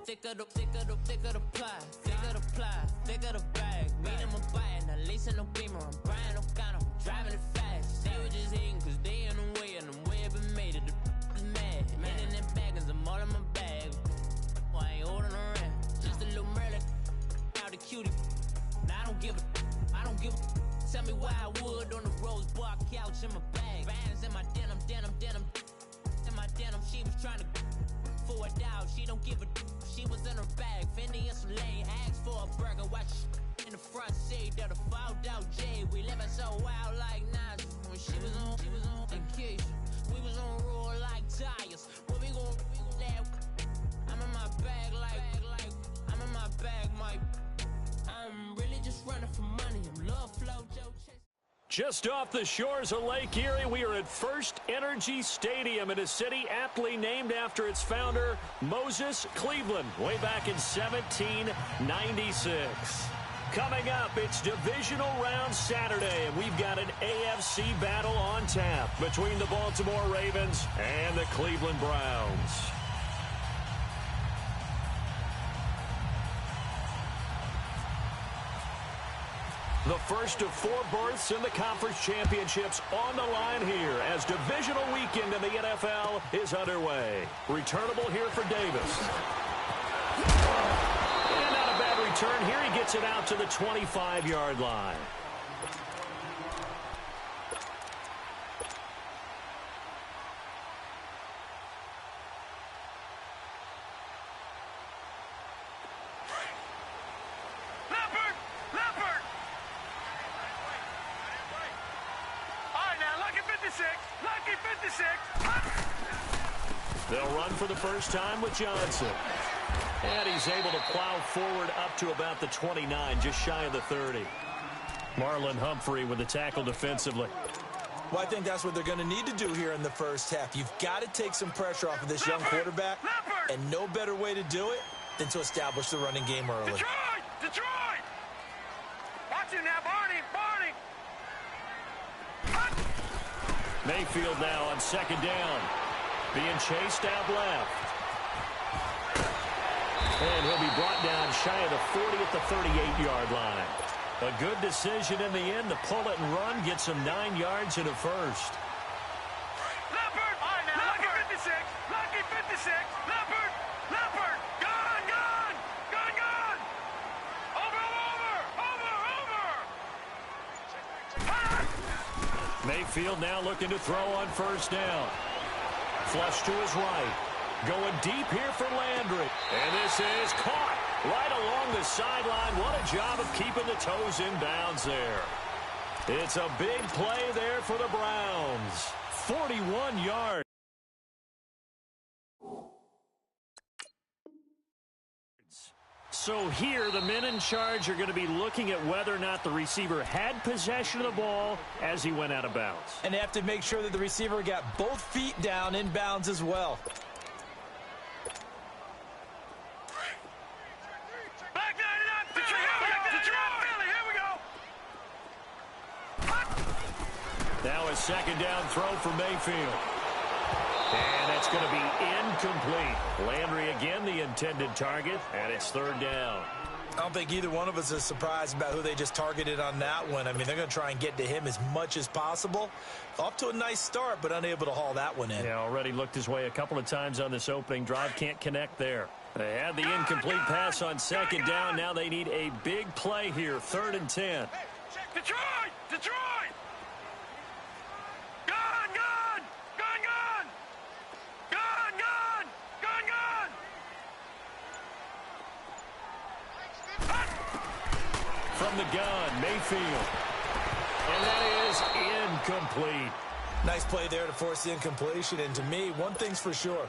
thicker the pie, thicker the ply, thicker the bag. Mean I'm a buy, now leasing no beamer, I'm buying no counter, I'm driving it fast. They were just hating cause they in the way, and the way I've been made it, the mad. Man in that bag, cause I'm all in my bag. Well, I ain't holding around, just a little Merlin, out the cutie. Now I don't give a, tell me why I would on the rose bar couch in my bag. Bands in my denim, in my denim, she was trying to for it out, she don't give a, she was in her bag, Fendi and some lane, asked for a burger, watch in the front seat, that a fouled out J, we living so wild like Nas, when she was on vacation, we was on roll like tires, what we gon' that, I'm in my bag like, I'm in my bag, Mike, I'm really just running for money, I'm love flow, Joe Chase. Just off the shores of Lake Erie, we are at First Energy Stadium in a city aptly named after its founder, Moses Cleveland, way back in 1796. Coming up, it's Divisional Round Saturday, and we've got an AFC battle on tap between the Baltimore Ravens and the Cleveland Browns. The first of 4 berths in the conference championships on the line here as divisional weekend in the NFL is underway. Returnable here for Davis. And not a bad return here. He gets it out to the 25-yard line. They'll run for the first time with Johnson. And he's able to plow forward up to about the 29, just shy of the 30. Marlon Humphrey with the tackle defensively. Well, I think that's what they're going to need to do here in the first half. You've got to take some pressure off of this young quarterback, and no better way to do it than to establish the running game early. Detroit! Watch it now, Barney! Mayfield now on second down. Being chased out left. And he'll be brought down shy of the 40 at the 38-yard line. A good decision in the end to pull it and run, get some 9 yards and a first. Leopard! Lucky 56! Lucky 56! Leopard! Gone! Over! Mayfield now looking to throw on first down. Flush to his right. Going deep here for Landry. And this is caught right along the sideline. What a job of keeping the toes in bounds there. It's a big play there for the Browns. 41 yards. So here, the men in charge are going to be looking at whether or not the receiver had possession of the ball as he went out of bounds. And they have to make sure that the receiver got both feet down in bounds as well. Back 99, Detroit! Here we go! Now a second down throw for Mayfield. And it's going to be incomplete. Landry again the intended target, and it's third down. I don't think either one of us is surprised about who they just targeted on that one. I mean, they're going to try and get to him as much as possible. Off to a nice start, but unable to haul that one in. Yeah, already looked his way a couple of times on this opening drive. Can't connect there. They had the incomplete pass on second down. Now they need a big play here, 3rd and 10. Detroit! From the gun, Mayfield. And that is incomplete. Nice play there to force the incompletion. And to me, one thing's for sure.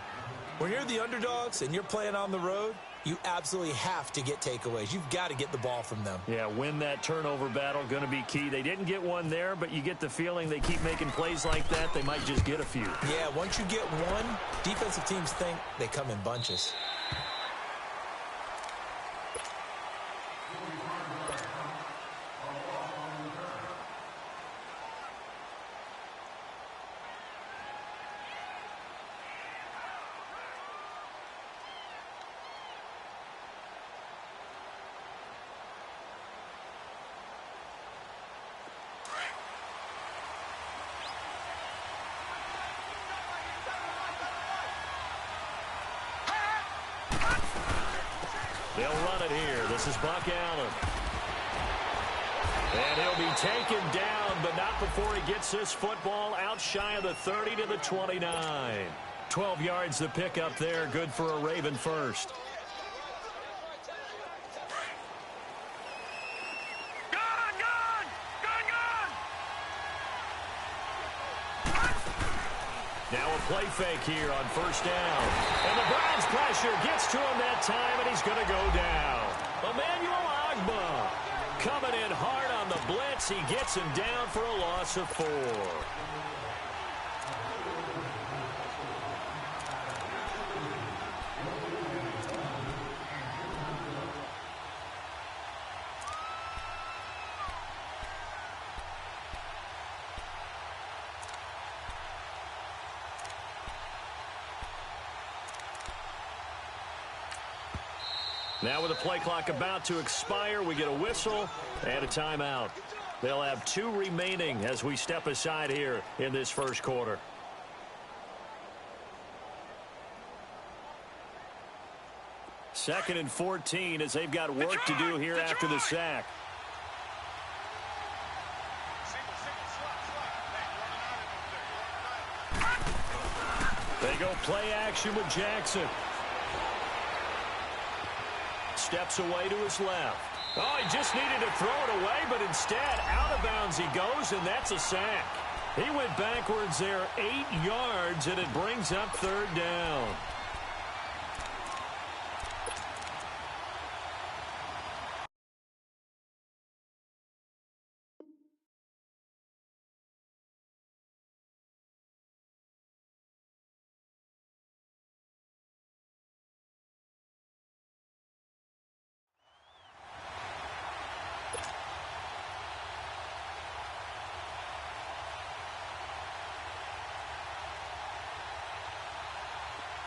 When you're the underdogs and you're playing on the road, you absolutely have to get takeaways. You've got to get the ball from them. Yeah, win that turnover battle, going to be key. They didn't get one there, but you get the feeling they keep making plays like that, they might just get a few. Yeah, once you get one, defensive teams think they come in bunches. They'll run it here. This is Buck Allen. And he'll be taken down, but not before he gets this football out shy of the 30 to the 29. 12 yards the pick up there. Good for a Raven first. Now a play fake here on first down. And the Browns pressure gets to him that time, and he's going to go down. Emmanuel Agba coming in hard on the blitz. He gets him down for a loss of 4. Now with the play clock about to expire, we get a whistle and a timeout. They'll have 2 remaining as we step aside here in this first quarter. Second and 14 as they've got work to do here after the sack. They go play action with Jackson. Steps away to his left. Oh, he just needed to throw it away, but instead, out of bounds he goes, and that's a sack. He went backwards there 8 yards, and it brings up third down.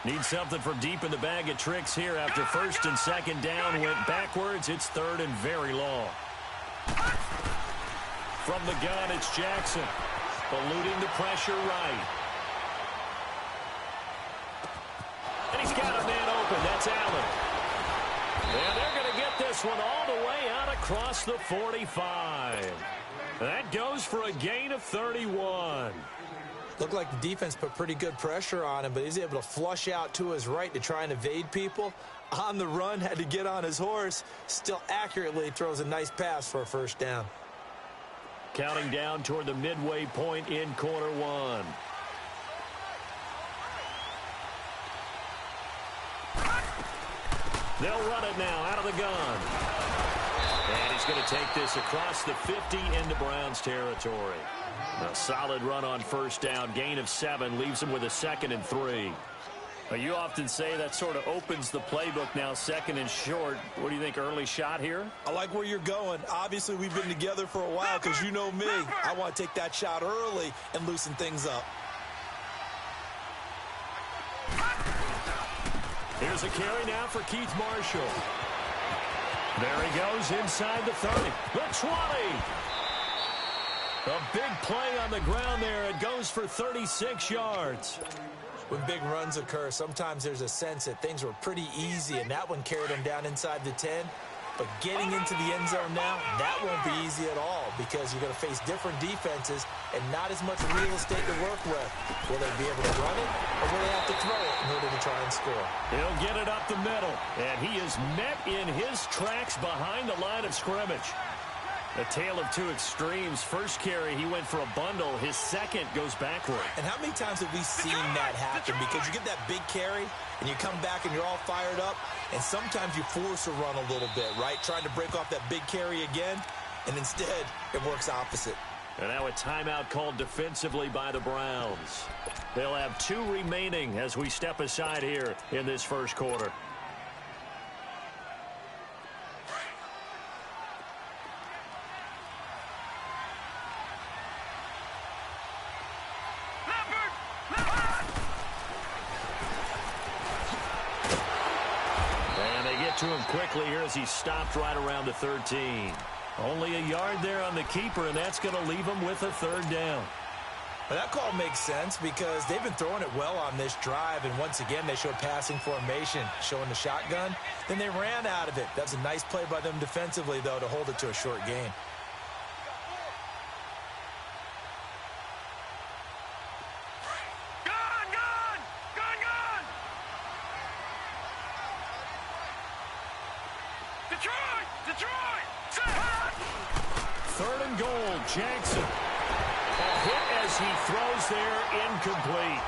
Need something from deep in the bag of tricks here after first and second down went backwards. It's third and very long. From the gun, it's Jackson. Eluding the pressure right. And he's got a man open. That's Allen. And they're going to get this one all the way out across the 45. That goes for a gain of 31. Looked like the defense put pretty good pressure on him, but he's able to flush out to his right to try and evade people. On the run, had to get on his horse. Still accurately throws a nice pass for a first down. Counting down toward the midway point in quarter one. They'll run it now out of the gun. And he's going to take this across the 50 into Browns territory. A solid run on first down. Gain of 7 leaves him with a 2nd and 3. You often say that sort of opens the playbook now, 2nd and short. What do you think, early shot here? I like where you're going. Obviously, we've been together for a while because you know me. I want to take that shot early and loosen things up. Here's a carry now for Keith Marshall. There he goes inside the 30. The 20. A big play on the ground there. It goes for 36 yards. When big runs occur, sometimes there's a sense that things were pretty easy, and that one carried him down inside the 10. But getting into the end zone now, that won't be easy at all because you're going to face different defenses and not as much real estate to work with. Will they be able to run it, or will they have to throw it in order to try and score? He'll get it up the middle, and he is met in his tracks behind the line of scrimmage. A tale of two extremes. First carry, he went for a bundle. His second goes backward. And how many times have we seen that happen? Because you get that big carry, and you come back and you're all fired up, and sometimes you force a run a little bit, right? Trying to break off that big carry again, and instead it works opposite. And now a timeout called defensively by the Browns. They'll have 2 remaining as we step aside here in this first quarter. To him quickly here as he stopped right around the 13. Only a yard there on the keeper, and that's going to leave him with a third down. Well, that call makes sense because they've been throwing it well on this drive, and once again they showed passing formation, showing the shotgun. Then they ran out of it. That's a nice play by them defensively, though, to hold it to a short gain. Detroit! Third and goal, Jackson. A hit as he throws there, incomplete.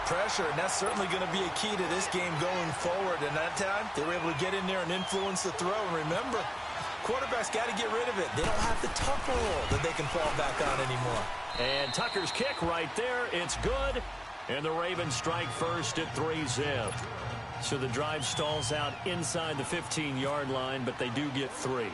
Pressure, and that's certainly going to be a key to this game going forward. And that time, they were able to get in there and influence the throw. And remember, quarterbacks got to get rid of it. They don't have the Tucker roll that they can fall back on anymore. And Tucker's kick right there. It's good. And the Ravens strike first at 3-zip. So the drive stalls out inside the 15-yard line, but they do get 3.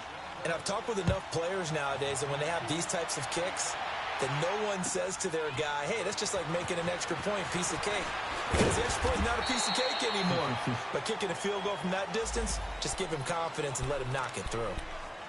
And I've talked with enough players nowadays, and when they have these types of kicks, that no one says to their guy, hey, that's just like making an extra point, piece of cake. Because the extra point is not a piece of cake anymore. But kicking a field goal from that distance, just give him confidence and let him knock it through.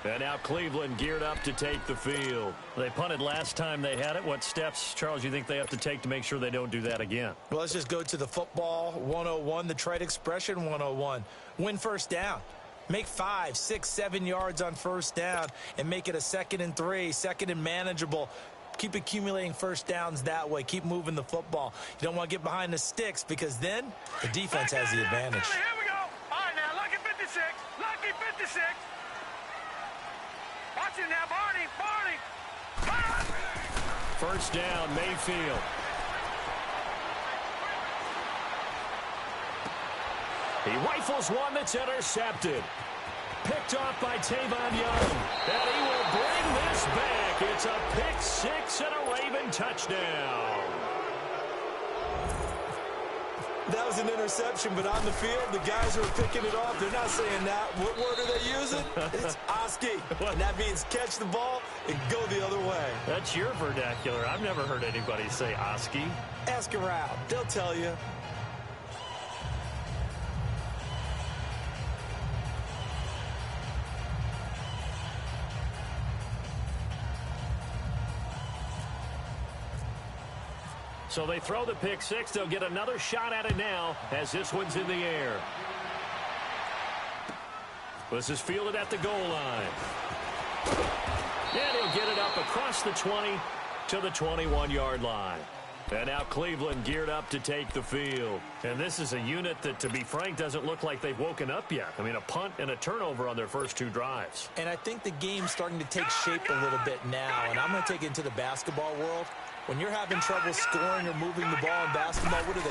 And now Cleveland geared up to take the field. They punted last time they had it. What steps, Charles, you think they have to take to make sure they don't do that again? Well, let's just go to the football 101, the trade expression 101. Win first down. Make 5, 6, 7 yards on first down and make it a 2nd and 3, 2nd and manageable. Keep accumulating first downs that way. Keep moving the football. You don't want to get behind the sticks because then the defense has the advantage. Here we go. All right, now, lucky 56. Lucky 56. Watch it now, Barney. First down, Mayfield. He rifles one that's intercepted. Picked off by Tavon Young. And he will bring this back. It's a pick 6 and a Raven touchdown. That was an interception, but on the field, the guys who are picking it off, they're not saying that. What word are they using? It's Oski. And that means catch the ball and go the other way. That's your vernacular. I've never heard anybody say Oski. Ask around. They'll tell you. So they throw the pick 6. They'll get another shot at it now as this one's in the air. This is fielded at the goal line. And he'll get it up across the 20 to the 21-yard line. And now Cleveland geared up to take the field. And this is a unit that, to be frank, doesn't look like they've woken up yet. I mean, a punt and a turnover on their first 2 drives. And I think the game's starting to take shape a little bit now. And I'm going to take it into the basketball world. When you're having trouble scoring or moving the ball in basketball, what do?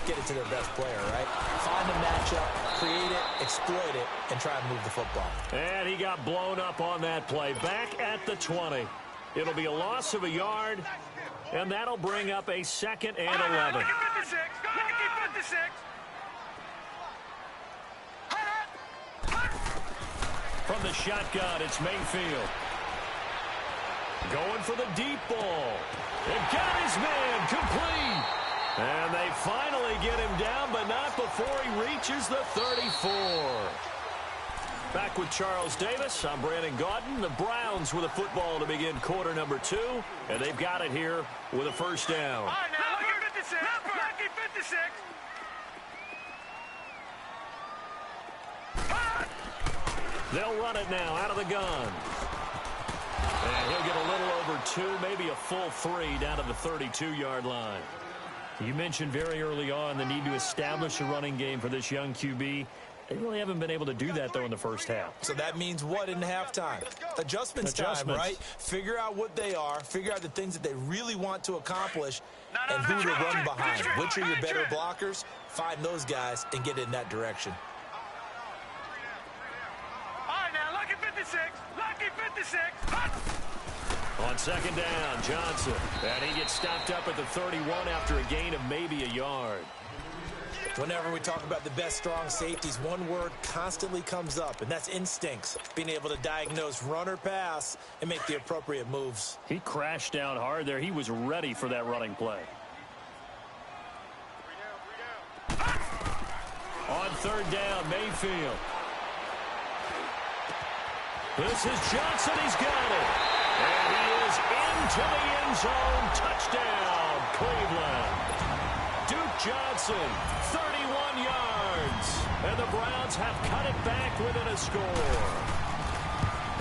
Get it to their best player, right? Find a matchup, create it, exploit it, and try and move the football. And he got blown up on that play. Back at the 20. It'll be a loss of a yard, and that'll bring up a 2nd and 11. Lucky 56. Lucky 56. From the shotgun, it's Mayfield. Going for the deep ball. It got his man complete. And they finally get him down, but not before he reaches the 34. Back with Charles Davis, I'm Brandon Gaudin. The Browns with a football to begin quarter number 2, and they've got it here with a first down. All right, now, lucky 56. Lucky 56. They'll run it now out of the gun. And he'll get a little over 2, maybe a full 3 down to the 32-yard line. You mentioned very early on the need to establish a running game for this young QB. They really haven't been able to do that, though, in the first half. So that means what in halftime? Adjustments time, right? Figure out what they are, figure out the things that they really want to accomplish, and who to run behind. Which are your better blockers? Find those guys and get in that direction. All right, now, lucky 56. Lucky 56. On second down, Johnson. And he gets stopped up at the 31 after a gain of maybe a yard. Whenever we talk about the best strong safeties, one word constantly comes up, and that's instincts. Being able to diagnose run or pass and make the appropriate moves. He crashed down hard there. He was ready for that running play. On third down, Mayfield. This is Johnson. He's got it. And he is into the end zone. Touchdown, Cleveland. Duke Johnson, 31 yards. And the Browns have cut it back within a score.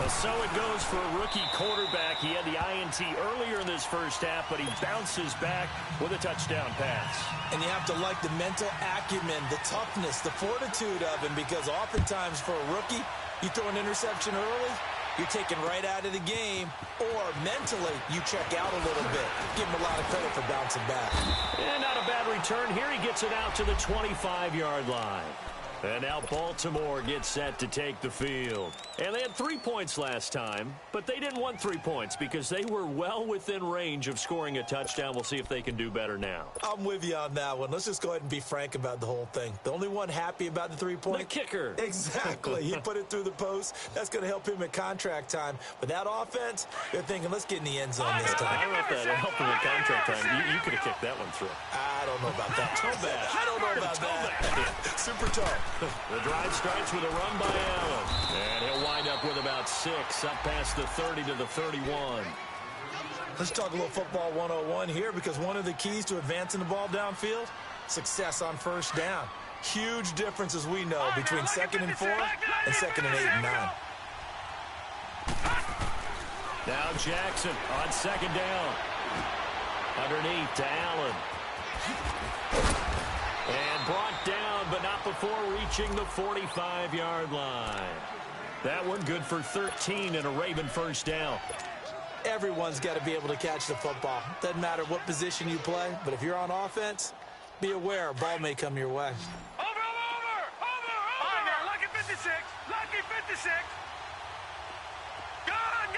So it goes for a rookie quarterback. He had the INT earlier in this first half, but he bounces back with a touchdown pass. And you have to like the mental acumen, the toughness, the fortitude of him, because oftentimes for a rookie, you throw an interception early, you're taken right out of the game, or mentally you check out a little bit. Give him a lot of credit for bouncing back. And not a bad return here. He gets it out to the 25-yard line. And now Baltimore gets set to take the field. And they had 3 points last time, but they didn't want 3 points because they were well within range of scoring a touchdown. We'll see if they can do better now. I'm with you on that one. Let's just go ahead and be frank about the whole thing. The only one happy about the 3-point? The kicker. Exactly. He put it through the post. That's going to help him at contract time. But that offense, they're thinking, let's get in the end zone this time. I don't know if that helped him at contract time. You could have kicked that one through. I don't know about that. Toe bad. I don't know about that. Super tough. The drive starts with a run by Allen. And he'll wind up with about 6, up past the 30 to the 31. Let's talk a little football 101 here, because one of the keys to advancing the ball downfield, success on first down. Huge difference, as we know, between 2nd and 4 and 2nd and 8 and 9. Now Jackson on 2nd down. Underneath to Allen. And brought down, but not before reaching the 45-yard line. That one good for 13 and a Raven first down. Everyone's got to be able to catch the football. Doesn't matter what position you play, but if you're on offense, be aware a ball may come your way. Over! All right, now, lucky 56. Lucky 56. Gone!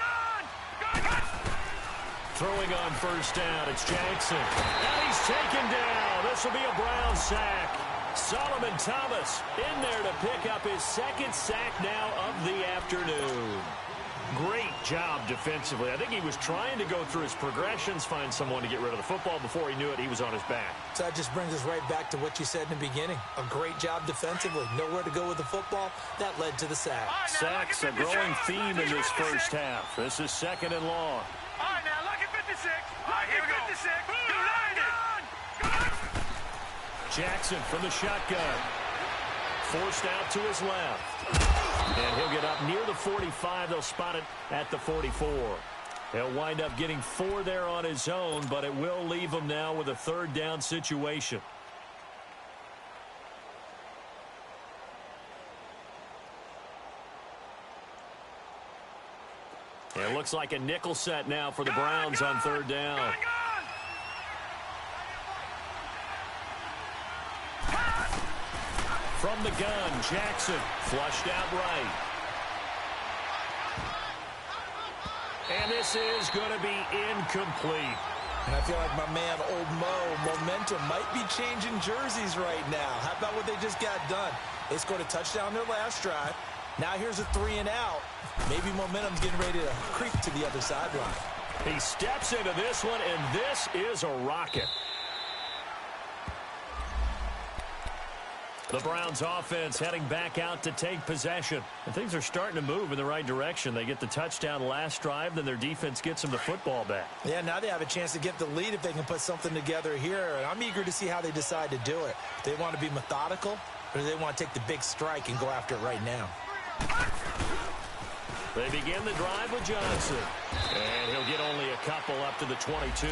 Throwing on first down, it's Jackson. And he's taken down. This will be a Brown sack. Solomon Thomas in there to pick up his 2nd sack now of the afternoon. Great job defensively. I think he was trying to go through his progressions, find someone to get rid of the football. Before he knew it, he was on his back. So that just brings us right back to what you said in the beginning. A great job defensively. Nowhere to go with the football. That led to the sack. Sacks, a growing theme in this first half. This is 2nd and long. All right, now, lucky 56. Lucky 56. Jackson from the shotgun. Forced out to his left. And he'll get up near the 45. They'll spot it at the 44. He'll wind up getting 4 there on his own, but it will leave him now with a 3rd down situation. It looks like a nickel set now for the Browns on 3rd down. From the gun, Jackson flushed out right. And this is going to be incomplete. And I feel like my man, Old Mo, momentum might be changing jerseys right now. How about what they just got done? They scored a touchdown their last drive. Now here's a 3 and out. Maybe momentum's getting ready to creep to the other sideline. He steps into this one, and this is a rocket. The Browns offense heading back out to take possession. And things are starting to move in the right direction. They get the touchdown last drive, then their defense gets them the football back. Yeah, now they have a chance to get the lead if they can put something together here. And I'm eager to see how they decide to do it. They want to be methodical, or do they want to take the big strike and go after it right now? They begin the drive with Johnson. And he'll get only a couple up to the 22.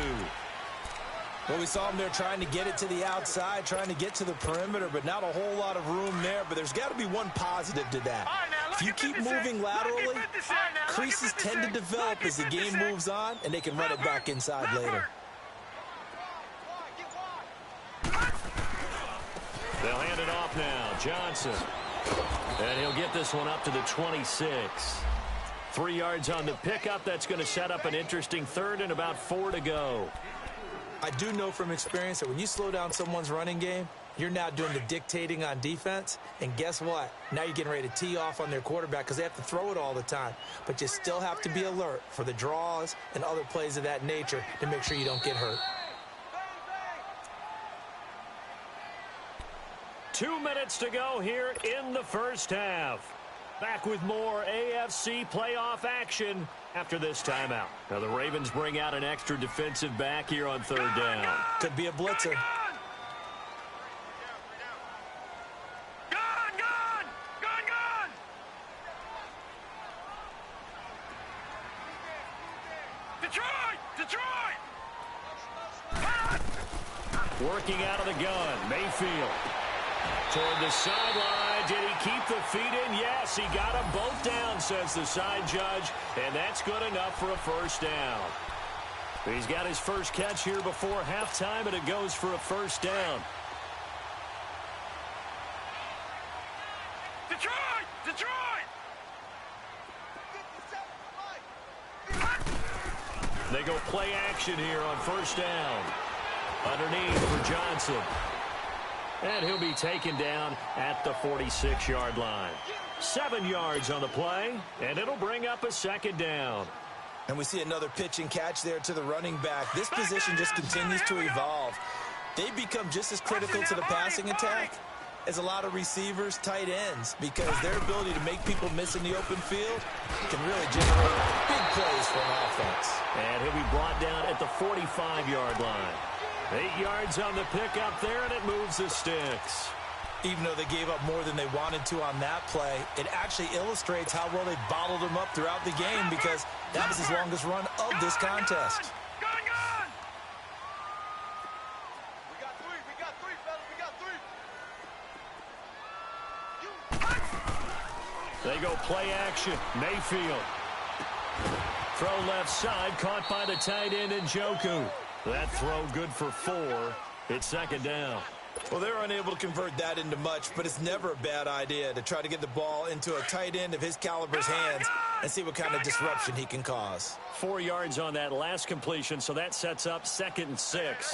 Well, we saw him there trying to get it to the outside, trying to get to the perimeter, but not a whole lot of room there. But there's got to be one positive to that. If you keep moving laterally, creases tend to develop as the game moves on, and they can run it back inside later. They'll hand it off now. Johnson. And he'll get this one up to the 26. 3 yards on the pickup. That's going to set up an interesting 3rd and about 4 to go. I do know from experience that when you slow down someone's running game, you're now doing the dictating on defense. And guess what? Now you're getting ready to tee off on their quarterback because they have to throw it all the time. But you still have to be alert for the draws and other plays of that nature to make sure you don't get hurt. 2 minutes to go here in the first half. Back with more AFC playoff action after this timeout. Now the Ravens bring out an extra defensive back here on third down. Could be a blitzer. Working out of the gun, Mayfield. Toward the sideline, did he keep the feet in? Yes, he got them both down, says the side judge, and that's good enough for a first down. He's got his first catch here before halftime, and it goes for a first down. Detroit! They go play action here on first down. Underneath for Johnson. And he'll be taken down at the 46-yard line. 7 yards on the play, and it'll bring up a second down. And we see another pitch and catch there to the running back. This position just continues to evolve. They become just as critical to the passing attack as a lot of receivers, tight ends, because their ability to make people miss in the open field can really generate big plays for an offense. And he'll be brought down at the 45-yard line. 8 yards on the pickup there, and it moves the sticks. Even though they gave up more than they wanted to on that play, it actually illustrates how well they bottled them up throughout the game, because that was his longest run of this contest. Gun! We got three, fellas, we got three. They go play action. Mayfield. Throw left side, caught by the tight end Njoku. That throw good for 4. It's second down. Well, they're unable to convert that into much, but it's never a bad idea to try to get the ball into a tight end of his caliber's hands and see what kind of disruption he can cause. 4 yards on that last completion, so that sets up 2nd and 6.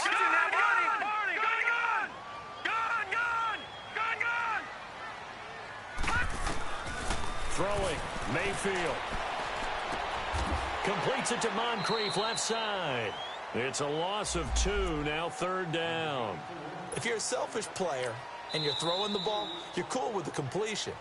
Throwing, Mayfield. Completes it to Moncrief, left side. It's a loss of 2, now third down. If you're a selfish player and you're throwing the ball, you're cool with the completion.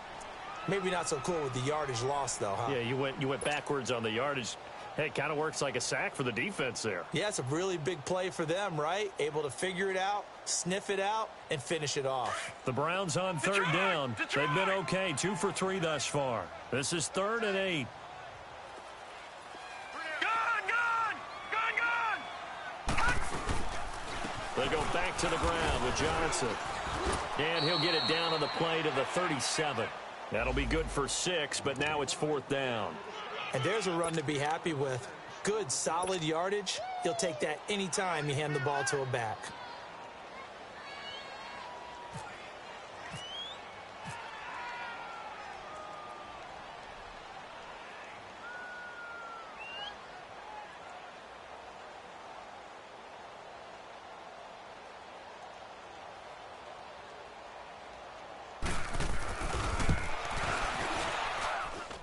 Maybe not so cool with the yardage loss, though, huh? Yeah, you went backwards on the yardage. Hey, it kind of works like a sack for the defense there. Yeah, it's a really big play for them, right? Able to figure it out, sniff it out, and finish it off. The Browns on third down. They've been okay, 2 for 3 thus far. This is 3rd and 8. They go back to the ground with Johnson. And he'll get it down on the play to the 37. That'll be good for 6, but now it's 4th down. And there's a run to be happy with. Good, solid yardage. He'll take that anytime you hand the ball to a back.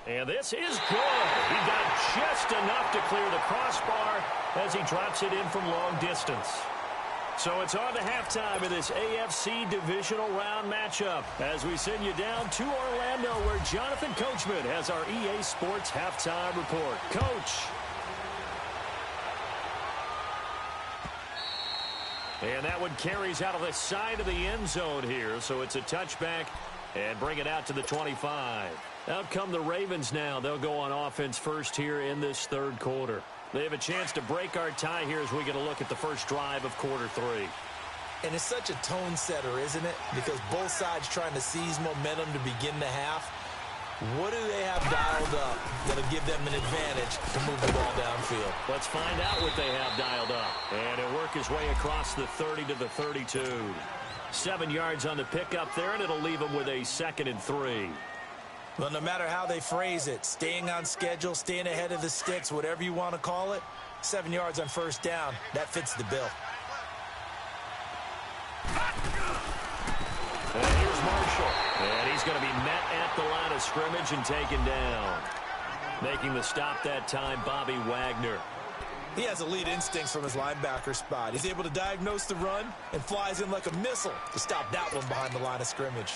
And this is good. He got just enough to clear the crossbar as he drops it in from long distance. So it's on to halftime of this AFC divisional round matchup as we send you down to Orlando, where Jonathan Coachman has our EA Sports halftime report. Coach. And that one carries out of the side of the end zone here, so it's a touchback and bring it out to the 25. Out come the Ravens now. They'll go on offense first here in this third quarter. They have a chance to break our tie here as we get a look at the first drive of quarter 3. And it's such a tone setter, isn't it? Because both sides trying to seize momentum to begin the half. What do they have dialed up that'll give them an advantage to move the ball downfield? Let's find out what they have dialed up. And it'll work his way across the 30 to the 32. 7 yards on the pickup there, and it'll leave them with a 2nd and 3. Well, no matter how they phrase it, staying on schedule, staying ahead of the sticks, whatever you want to call it, 7 yards on first down, that fits the bill. And here's Marshall. And he's going to be met at the line of scrimmage and taken down. Making the stop that time, Bobby Wagner. He has elite instincts from his linebacker spot. He's able to diagnose the run and flies in like a missile to stop that one behind the line of scrimmage.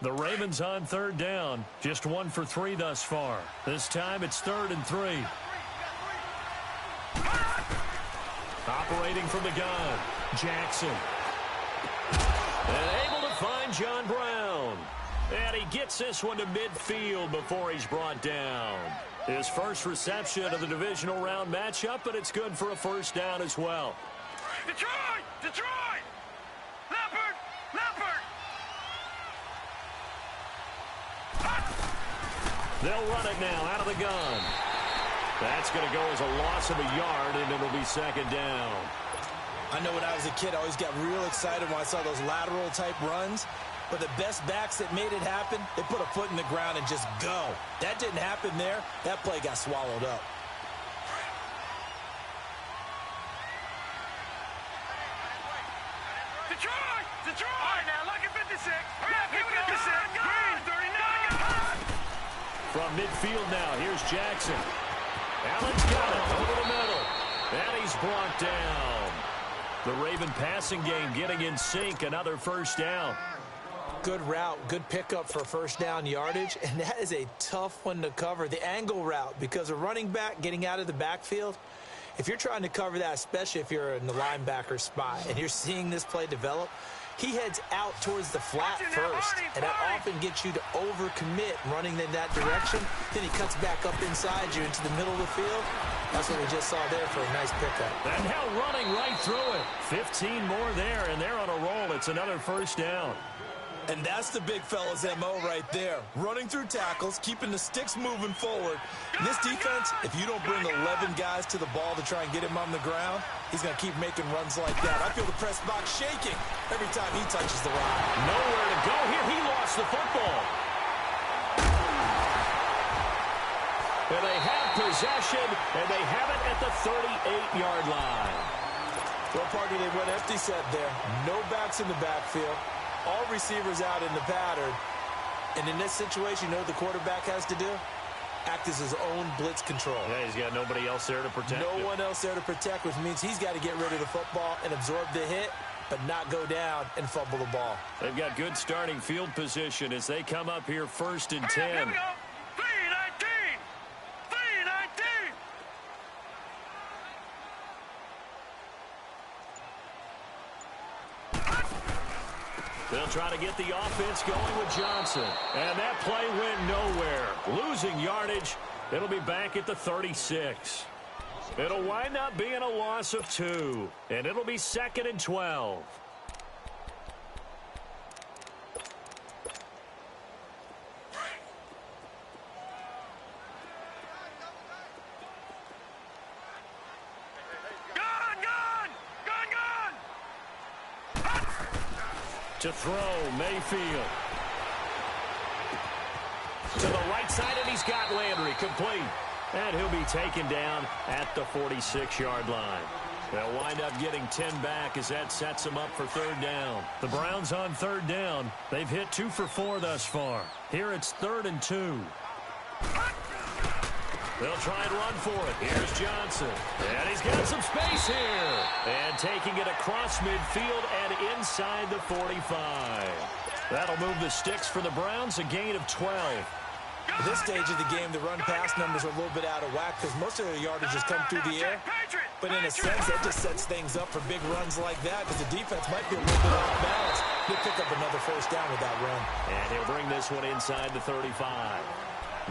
The Ravens on third down. Just 1 for 3 thus far. This time it's 3rd and 3. Operating from the gun, Jackson. And able to find John Brown. And he gets this one to midfield before he's brought down. His first reception of the divisional round matchup, but it's good for a first down as well. Detroit! Detroit! Leopard! Leopard! They'll run it now out of the gun. That's going to go as a loss of a yard, and it'll be 2nd down. I know when I was a kid, I always got real excited when I saw those lateral-type runs. But the best backs that made it happen, they put a foot in the ground and just go. That didn't happen there. That play got swallowed up. Detroit! Detroit! All right, now, lucky 56. Hurry up, give it up. Green, 39. From midfield now, here's Jackson. Allen's got it over the middle. And he's brought down. The Raven passing game getting in sync. Another first down. Good route, good pickup for first down yardage, and that is a tough one to cover, the angle route, because a running back getting out of the backfield, if you're trying to cover that, especially if you're in the linebacker spot, and you're seeing this play develop, he heads out towards the flat first, and that often gets you to overcommit running in that direction. Then he cuts back up inside you into the middle of the field. That's what we just saw there for a nice pickup. And now running right through it. 15 more there, and they're on a roll. It's another first down. And that's the big fella's MO right there. Running through tackles, keeping the sticks moving forward. In this defense, if you don't bring 11 guys to the ball to try and get him on the ground, he's going to keep making runs like that. I feel the press box shaking every time he touches the rock. Nowhere to go here. He lost the football. And they have possession, and they have it at the 38-yard line. Well, partner, they went empty set there. No backs in the backfield. All receivers out in the pattern. And in this situation, you know what the quarterback has to do? Act as his own blitz control. Yeah, he's got nobody else there to protect him. No one else there to protect, which means he's got to get rid of the football and absorb the hit, but not go down and fumble the ball. They've got good starting field position as they come up here 1st and 10. Here we go. 3-19. 3-19. They'll try to get the offense going with Johnson. And that play went nowhere. Losing yardage. It'll be back at the 36. It'll wind up being a loss of 2. And it'll be 2nd and 12. To throw, Mayfield. To the right side, and he's got Landry complete. And he'll be taken down at the 46-yard line. They'll wind up getting 10 back as that sets them up for 3rd down. The Browns on 3rd down. They've hit 2 for 4 thus far. Here it's 3rd and 2. They'll try and run for it. Here's Johnson. And he's got some space here. And taking it across midfield and inside the 45. That'll move the sticks for the Browns, a gain of 12. At this stage of the game, the run-pass numbers are a little bit out of whack because most of their yardage has come through the air. But in a sense, that just sets things up for big runs like that because the defense might be a little bit off balance. He'll pick up another first down with that run. And he'll bring this one inside the 35.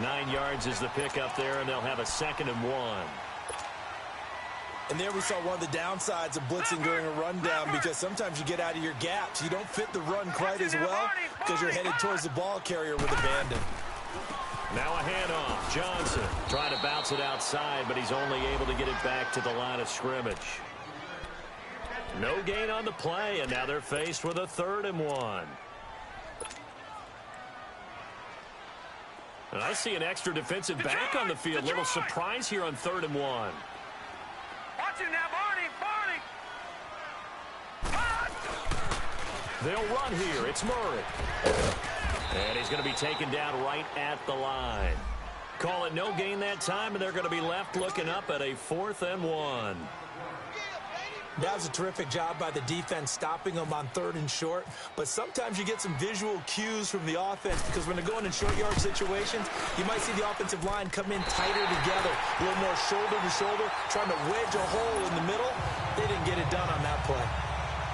9 yards is the pickup there, and they'll have a 2nd and 1. And there we saw one of the downsides of blitzing during a rundown because sometimes you get out of your gaps. You don't fit the run quite as well because you're headed towards the ball carrier with abandon. Now a handoff. Johnson trying to bounce it outside, but he's only able to get it back to the line of scrimmage. No gain on the play, and now they're faced with a 3rd and 1. And I see an extra defensive back on the field. Little surprise here on 3rd and 1. Watch it now, Barney. They'll run here. It's Murray. And he's going to be taken down right at the line. Call it no gain that time, and they're going to be left looking up at a 4th and 1. That was a terrific job by the defense stopping them on 3rd and short. But sometimes you get some visual cues from the offense because when they're going in short yard situations, you might see the offensive line come in tighter together, a little more shoulder to shoulder, trying to wedge a hole in the middle. They didn't get it done on that play.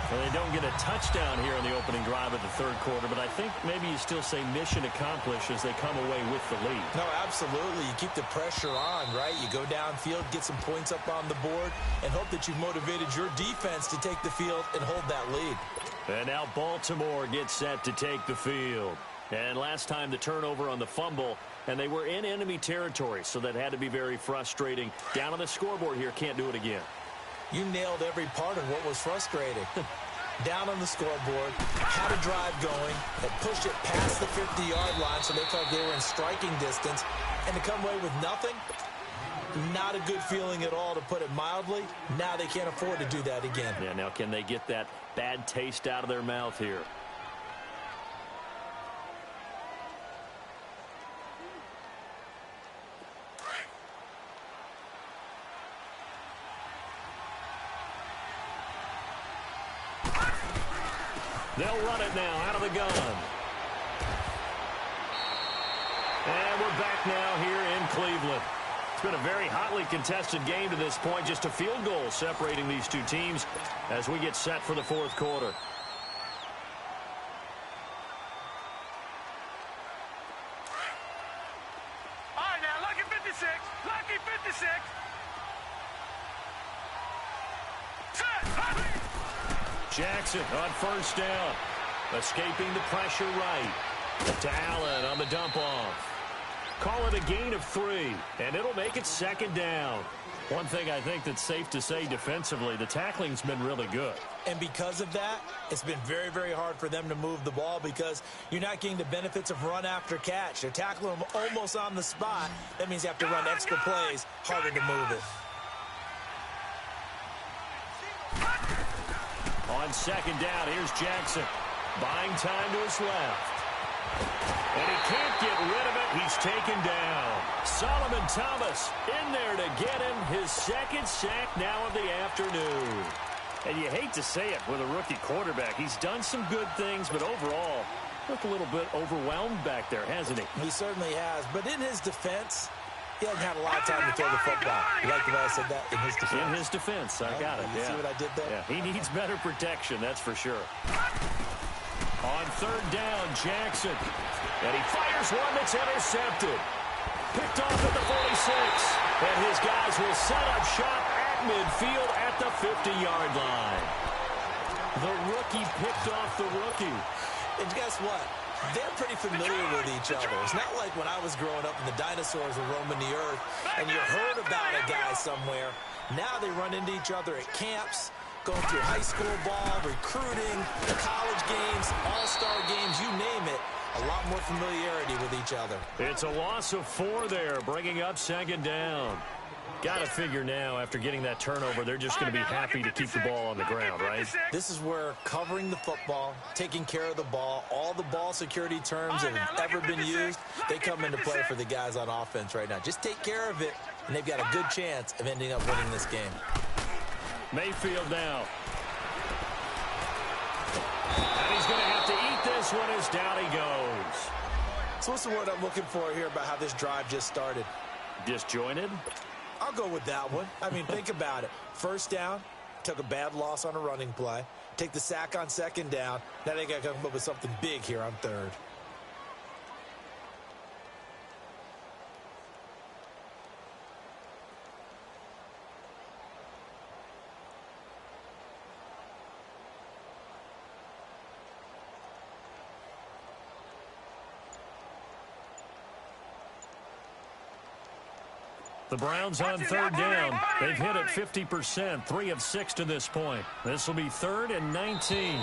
Well, they don't get a touchdown here in the opening drive of the 3rd quarter, but I think maybe you still say mission accomplished as they come away with the lead. No, absolutely. You keep the pressure on, right? You go downfield, get some points up on the board, and hope that you've motivated your defense to take the field and hold that lead. And now Baltimore gets set to take the field. And last time the turnover on the fumble, and they were in enemy territory, so that had to be very frustrating. Down on the scoreboard here, can't do it again. You nailed every part of what was frustrating. Down on the scoreboard, had a drive going, that pushed it past the 50-yard line so they felt they were in striking distance, and to come away with nothing, not a good feeling at all, to put it mildly. Now they can't afford to do that again. Yeah, now can they get that bad taste out of their mouth here? They'll run it now out of the gun. And we're back now here in Cleveland. It's been a very hotly contested game to this point. Just a field goal separating these two teams as we get set for the 4th quarter. All right, now, lucky 56. Lucky 56. Set. Jackson on 1st down. Escaping the pressure right. To Allen on the dump off. Call it a gain of 3, and it'll make it 2nd down. One thing I think that's safe to say defensively, the tackling's been really good. And because of that, it's been very, very hard for them to move the ball because you're not getting the benefits of run after catch. They're tackling them almost on the spot. That means you have to run extra plays, harder to move it. On 2nd down, here's Jackson. Buying time to his left. And he can't get rid of it. He's taken down. Solomon Thomas in there to get him his 2nd sack now of the afternoon. And you hate to say it with a rookie quarterback. He's done some good things, but overall, looked a little bit overwhelmed back there, hasn't he? He certainly has. But in his defense, he hasn't had a lot of time to throw the football. You like the way I said that? In his defense. In his defense. I got it. You see what I did there? Yeah, he needs better protection, that's for sure. On 3rd down, Jackson. And he fires one that's intercepted. Picked off at the 46. And his guys will set up shop at midfield at the 50-yard line. The rookie picked off the rookie. And guess what? They're pretty familiar with each other. It's not like when I was growing up and the dinosaurs were roaming the earth and you heard about a guy somewhere. Now they run into each other at camps, going through high school ball, recruiting, college games, all-star games, you name it. A lot more familiarity with each other. It's a loss of 4 there, bringing up 2nd down. Got to figure now, after getting that turnover, they're just going to be happy to keep the ball on the ground, right? This is where covering the football, taking care of the ball, all the ball security terms that have ever been used, they come into play for the guys on offense right now. Just take care of it, and they've got a good chance of ending up winning this game. Mayfield now. And he's going to have to eat this one as down he goes. So what's the word I'm looking for here about how this drive just started? Disjointed? I'll go with that one. I mean, think about it. 1st down, took a bad loss on a running play. Take the sack on 2nd down. Now they got to come up with something big here on 3rd. The Browns on 3rd down. They've hit it 50%, 3 of 6 to this point. This will be 3rd and 19.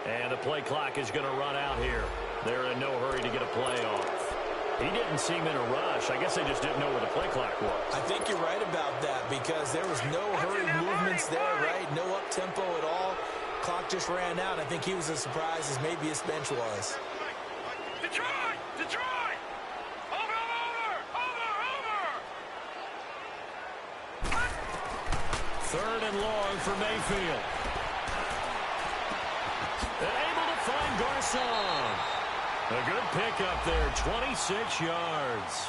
And the play clock is going to run out here. They're in no hurry to get a play off. He didn't seem in a rush. I guess they just didn't know where the play clock was. I think you're right about that because there was no hurried movements there, right? No up-tempo at all. Clock just ran out. I think he was as surprised as maybe his bench was. Detroit! Detroit! Third and long for Mayfield. Able to find Garcon. A good pickup there, 26 yards.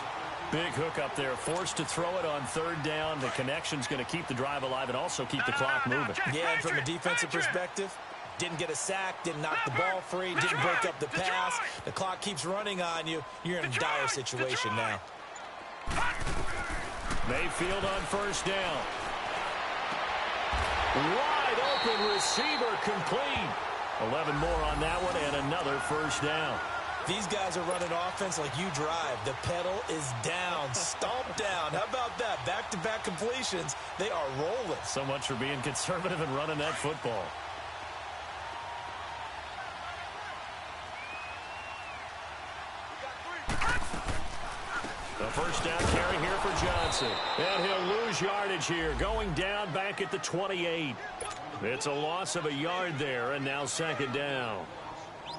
Big hook up there, forced to throw it on third down. The connection's going to keep the drive alive and also keep the clock moving. Yeah, and from a defensive perspective, didn't get a sack, didn't knock the ball free, didn't break up the pass. The clock keeps running on you. You're in a dire situation now. Mayfield on first down. Wide open receiver complete. 11 more on that one and another first down. These guys are running offense like you drive. The pedal is down, stomp down. How about that? Back-to-back completions. They are rolling. So much for being conservative and running that football. The first down carry here for Johnson. And he'll lose yardage here, going down back at the 28. It's a loss of a yard there, and now second down.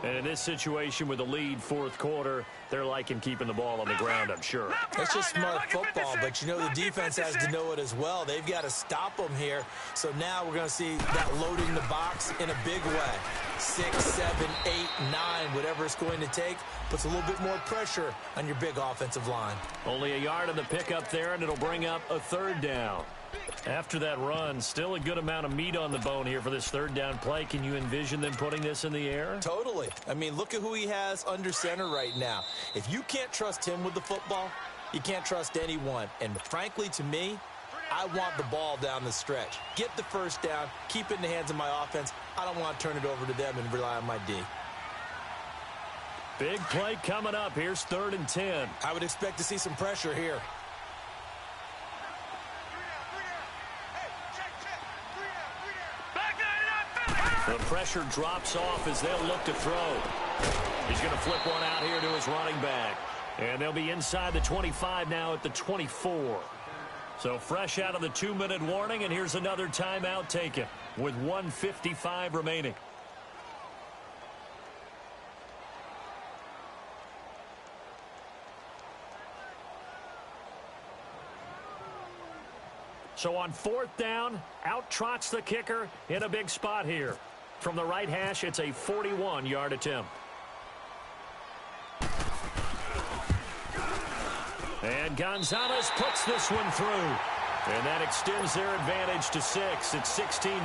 And in this situation with the lead fourth quarter, they're liking keeping the ball on the ground, I'm sure. That's just smart football, but you know the defense has to know it as well. They've got to stop them here. So now we're going to see that loading the box in a big way. 6, 7, 8, 9, whatever it's going to take, puts a little bit more pressure on your big offensive line. Only a yard on the pickup there, and it'll bring up a third down. After that run, still a good amount of meat on the bone here for this third down play. Can you envision them putting this in the air? Totally. I mean, look at who he has under center right now. If you can't trust him with the football, you can't trust anyone. And frankly, to me, I want the ball down the stretch. Get the first down, keep it in the hands of my offense. I don't want to turn it over to them and rely on my D. Big play coming up. Here's 3rd and 10. I would expect to see some pressure here. The pressure drops off as they'll look to throw. He's going to flip one out here to his running back. And they'll be inside the 25 now at the 24. So fresh out of the 2-minute warning, and here's another timeout taken with 1:55 remaining. So on 4th down, out trots the kicker in a big spot here. From the right hash, it's a 41-yard attempt. And Gonzalez puts this one through. And that extends their advantage to 6. It's 16-10.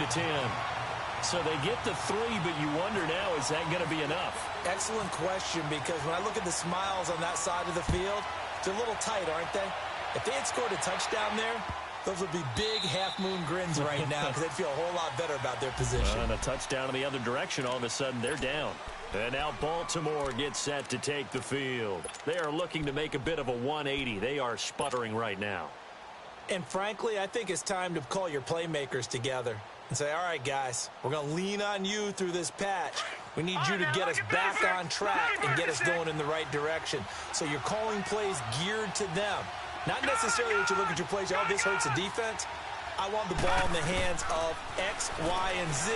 So they get to 3, but you wonder now, is that going to be enough? Excellent question, because when I look at the smiles on that side of the field, they're a little tight, aren't they? If they had scored a touchdown there, those would be big half-moon grins right now because they'd feel a whole lot better about their position. And a touchdown in the other direction, all of a sudden they're down. And now Baltimore gets set to take the field. They are looking to make a bit of a 180. They are sputtering right now. And frankly, I think it's time to call your playmakers together and say, all right, guys, we're going to lean on you through this patch. We need you to get us back on track and get us going in the right direction. So you're calling plays geared to them. Not necessarily that you look at your plays, oh, this hurts the defense. I want the ball in the hands of X, Y, and Z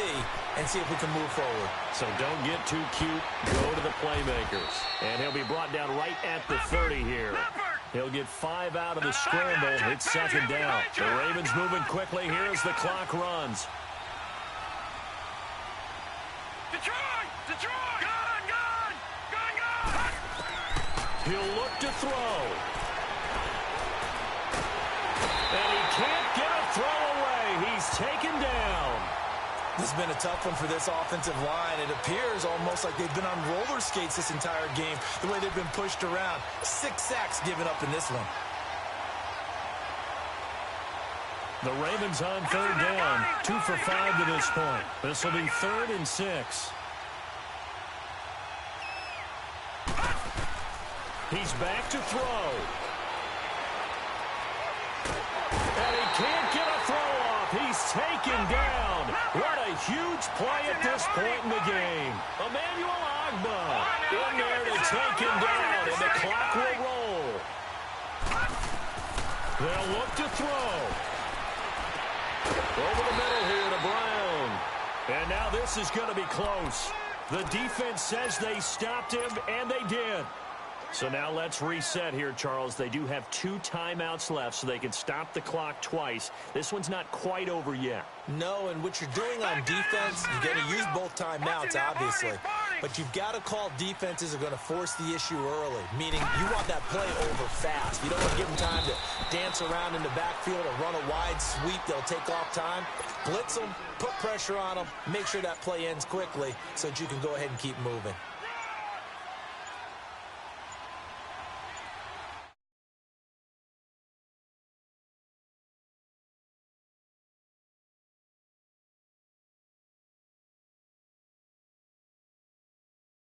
and see if we can move forward. So don't get too cute. Go to the playmakers. And he'll be brought down right at the 30 here. He'll get 5 out of the scramble. It's 2nd down. The Ravens moving quickly here as the clock runs. Detroit! Gun! He'll look to throw. And he can't get a throw away. He's taken down. This has been a tough one for this offensive line. It appears almost like they've been on roller skates this entire game, the way they've been pushed around. 6 sacks given up in this one. The Ravens on 3rd down. 2 for 5 to this point. This will be 3rd and 6. He's back to throw. And he can't get a throw off. He's taken down. What a huge play at this point in the game. Emmanuel Agba in there to take him down, and the clock will roll. They'll look to throw. Over the middle here to Brown. And now this is going to be close. The defense says they stopped him, and they did. So now let's reset here, Charles. They do have 2 timeouts left, so they can stop the clock twice. This one's not quite over yet. No, and what you're doing on defense, you're going to use both timeouts, obviously. But you've got to call defenses are going to force the issue early, meaning you want that play over fast. You don't want to give them time to dance around in the backfield or run a wide sweep. They'll take off time. Blitz them, put pressure on them, make sure that play ends quickly so that you can go ahead and keep moving.